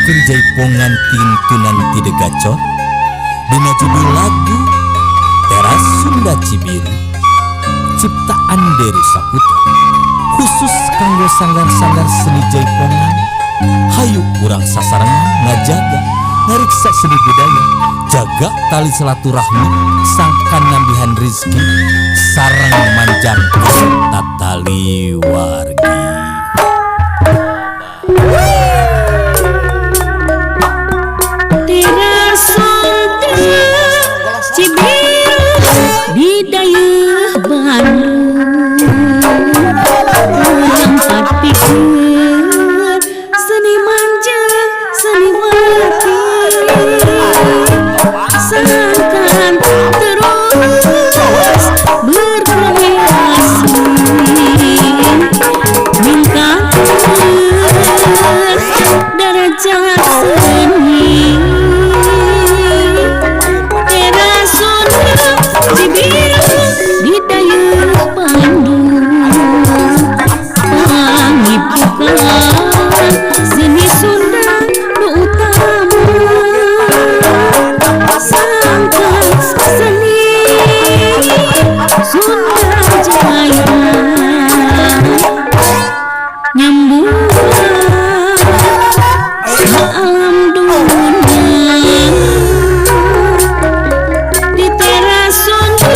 Majukeun jaipongan tintunan ti degacor dina judul lagu Teras Sunda Cibiru ciptaan Dery Saputra khusus kanggo sanggar-sanggar seni jaipongan. Hayu urang sasarangan ngajaga ngariksa seni budaya, jaga tali silaturahmi, sangkan nambihan rizki sareng manjang tatali wargi. Teras Sunda Cibiru di dayeuh Bandung urang patikeun seniman jeung seniwati sangkan terus berkreasi ningkatkeun derajat seni. Teras Sunda Cibiru di dayeuh Bandung pangipukan seni Sunda nu utama sangkan seni Sunda Jaya nyambung alam dunia. Di Teras Sunda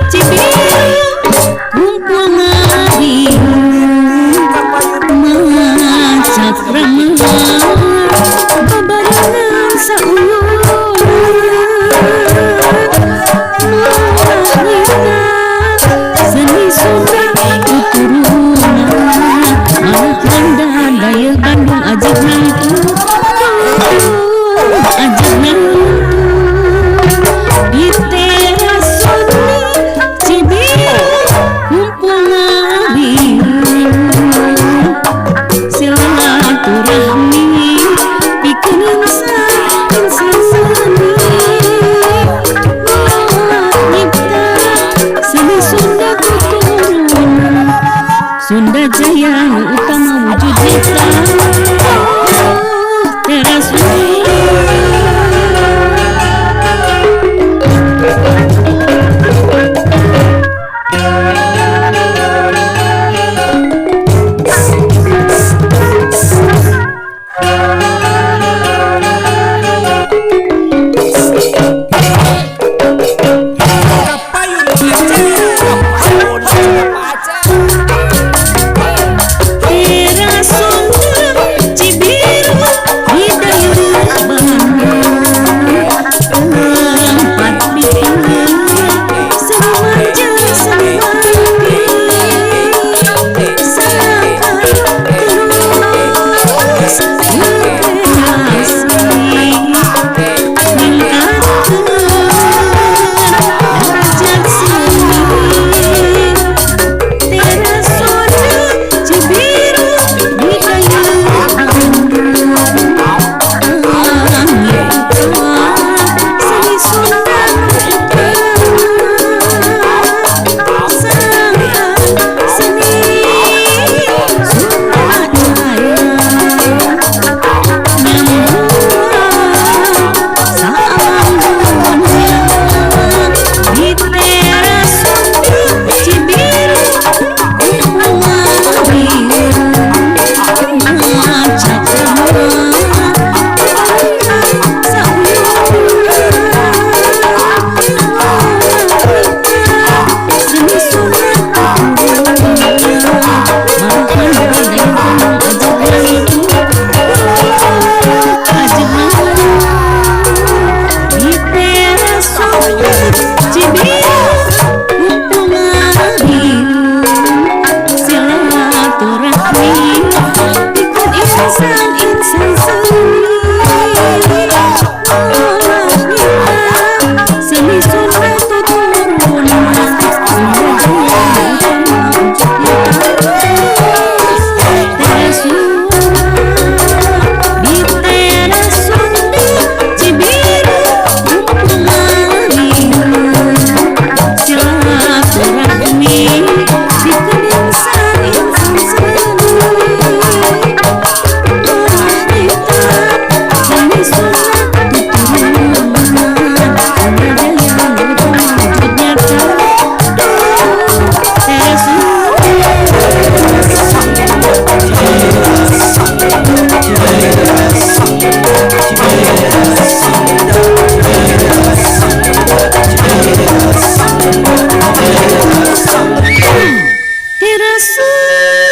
Cibiru kumpul ngahiyu macat ramalan babarengan sauyunan mengarita seni Sunda tuturunan Anda dayeuh Bandung ajibna ajibna di Teras Sunda Cibiru kumpul ngahiyu silaturahmi pikeun insan seni nyipta seni Sunda tuturunan Sunda Jaya nu utama wujud nyata Teras Sunda. Teras Sunda kasih